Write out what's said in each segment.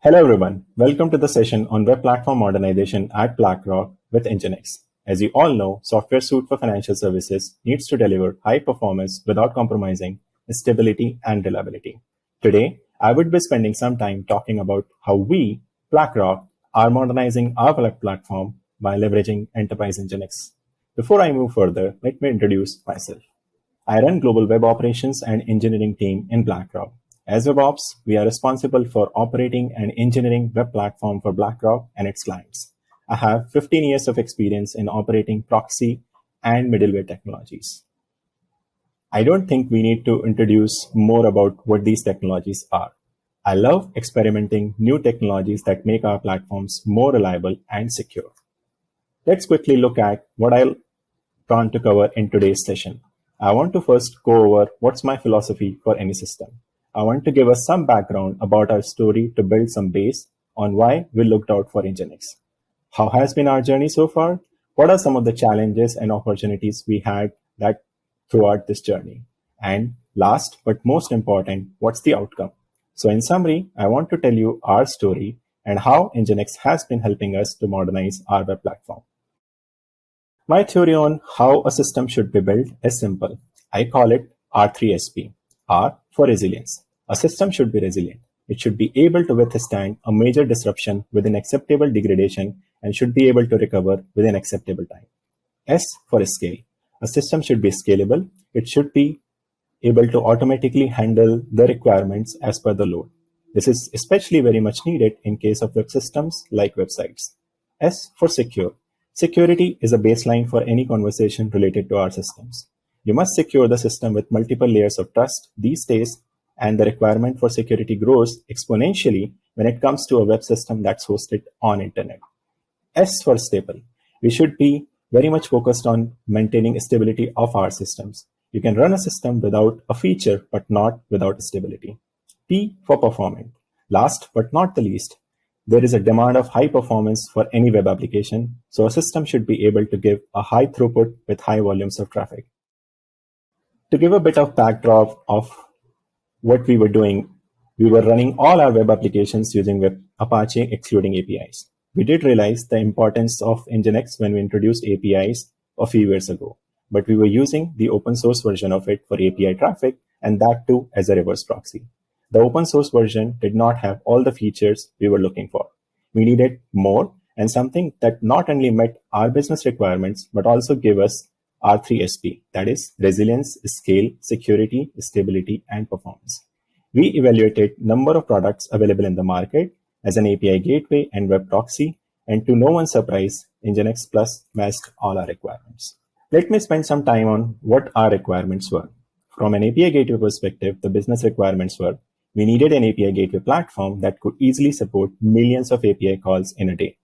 Hello everyone, welcome to the session on web platform modernization at BlackRock with NGINX. As you all know, software suite for financial services needs to deliver high performance without compromising stability and reliability. Today, I would be spending some time talking about how we, BlackRock, are modernizing our web platform by leveraging enterprise NGINX. Before I move further, let me introduce myself. I run global web operations and engineering team in BlackRock. As WebOps, we are responsible for operating and engineering web platform for BlackRock and its clients. I have 15 years of experience in operating proxy and middleware technologies. I don't think we need to introduce more about what these technologies are. I love experimenting new technologies that make our platforms more reliable and secure. Let's quickly look at what I'll plan to cover in today's session. I want to first go over what's my philosophy for any system. I want to give us some background about our story to build some base on why we looked out for NGINX. How has been our journey so far? What are some of the challenges and opportunities we had that throughout this journey? And last but most important, what's the outcome? So in summary, I want to tell you our story and how NGINX has been helping us to modernize our web platform. My theory on how a system should be built is simple. I call it R3SP. R for resilience. A system should be resilient. It should be able to withstand a major disruption within acceptable degradation and should be able to recover within acceptable time. S for scale. A system should be scalable. It should be able to automatically handle the requirements as per the load. This is especially very much needed in case of web systems like websites. S for secure. Security is a baseline for any conversation related to our systems. You must secure the system with multiple layers of trust these days, and the requirement for security grows exponentially when it comes to a web system that's hosted on internet. S for stable. We should be very much focused on maintaining stability of our systems. You can run a system without a feature, but not without stability. P for performant. Last but not the least, there is a demand of high performance for any web application, so a system should be able to give a high throughput with high volumes of traffic. To give a bit of backdrop of what we were doing, we were running all our web applications using Apache excluding APIs. We did realize the importance of NGINX when we introduced APIs a few years ago, but we were using the open source version of it for API traffic, and that too as a reverse proxy. The open source version did not have all the features we were looking for. We needed more and something that not only met our business requirements, but also gave us R3SP, that is resilience, scale, security, stability, and performance. We evaluated number of products available in the market as an API gateway and web proxy, and to no one's surprise, NGINX Plus matched all our requirements. Let me spend some time on what our requirements were. From an API gateway perspective, the business requirements were we needed an API gateway platform that could easily support millions of API calls in a day.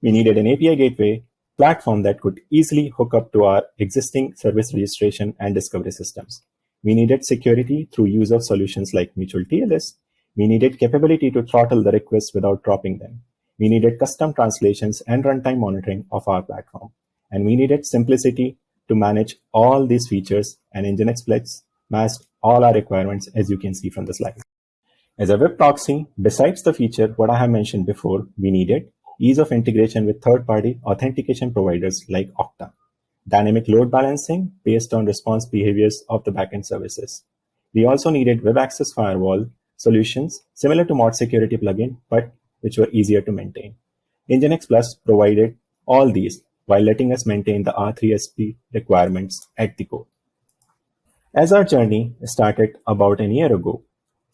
We needed an API gateway platform that could easily hook up to our existing service registration and discovery systems. We needed security through use of solutions like mutual TLS. We needed capability to throttle the requests without dropping them. We needed custom translations and runtime monitoring of our platform. And we needed simplicity to manage all these features, and NGINX Plus matched all our requirements, as you can see from the slide. As a web proxy, besides the feature what I have mentioned before, we needed ease of integration with third-party authentication providers like Okta, dynamic load balancing based on response behaviors of the backend services. We also needed web access firewall solutions similar to Mod Security plugin, but which were easier to maintain. NGINX Plus provided all these while letting us maintain the R3SP requirements at the core. As our journey started about a year ago,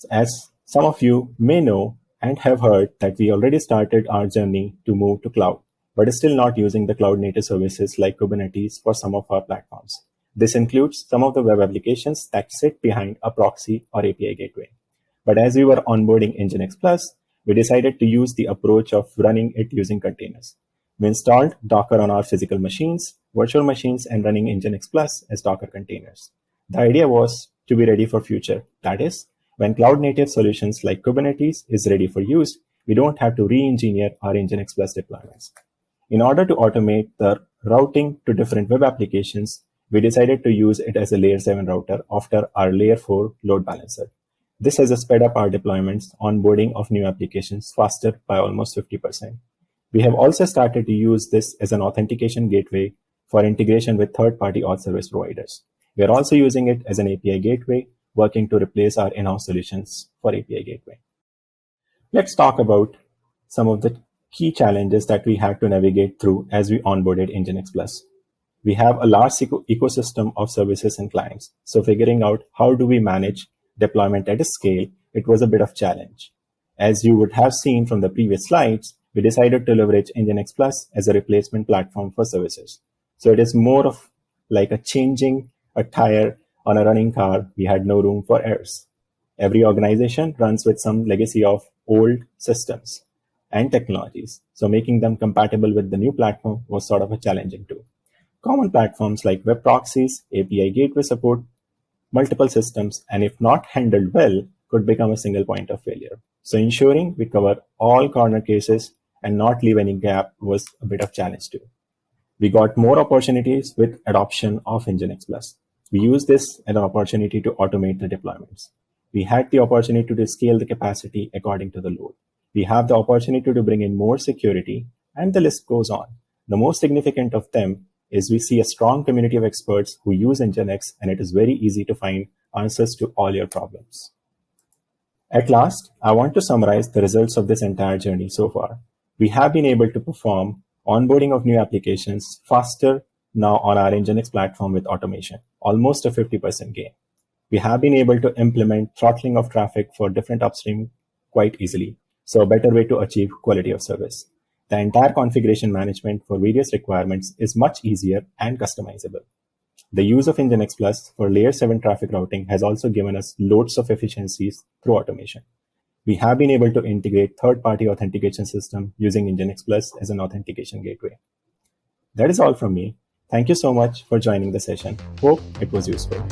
as some of you may know and have heard that we already started our journey to move to cloud, but is still not using the cloud native services like Kubernetes for some of our platforms. This includes some of the web applications that sit behind a proxy or API gateway. But as we were onboarding NGINX Plus, we decided to use the approach of running it using containers. We installed Docker on our physical machines, virtual machines, and running NGINX Plus as Docker containers. The idea was to be ready for future. That is, when cloud-native solutions like Kubernetes is ready for use, we don't have to re-engineer our NGINX Plus deployments. In order to automate the routing to different web applications, we decided to use it as a layer 7 router after our layer 4 load balancer. This has sped up our deployments, onboarding of new applications faster by almost 50%. We have also started to use this as an authentication gateway for integration with third-party auth service providers. We are also using it as an API gateway, working to replace our in-house solutions for API gateway. Let's talk about some of the key challenges that we had to navigate through as we onboarded NGINX Plus. We have a large ecosystem of services and clients, so figuring out how do we manage deployment at a scale, it was a bit of challenge. As you would have seen from the previous slides, we decided to leverage NGINX Plus as a replacement platform for services. So it is more of like a changing a tire on a running car. We had no room for errors. Every organization runs with some legacy of old systems and technologies, so making them compatible with the new platform was sort of a challenging too. Common platforms like web proxies, API gateway support, multiple systems, and if not handled well, could become a single point of failure. So ensuring we cover all corner cases and not leave any gap was a bit of challenge too. We got more opportunities with adoption of NGINX Plus. We used this as an opportunity to automate the deployments. We had the opportunity to scale the capacity according to the load. We have the opportunity to bring in more security, and the list goes on. The most significant of them is we see a strong community of experts who use NGINX, and it is very easy to find answers to all your problems. At last, I want to summarize the results of this entire journey so far. We have been able to perform onboarding of new applications faster now on our NGINX platform with automation, almost a 50% gain. We have been able to implement throttling of traffic for different upstream quite easily, so a better way to achieve quality of service. The entire configuration management for various requirements is much easier and customizable. The use of NGINX Plus for layer 7 traffic routing has also given us loads of efficiencies through automation. We have been able to integrate third-party authentication system using NGINX Plus as an authentication gateway. That is all from me. Thank you so much for joining the session. Hope it was useful.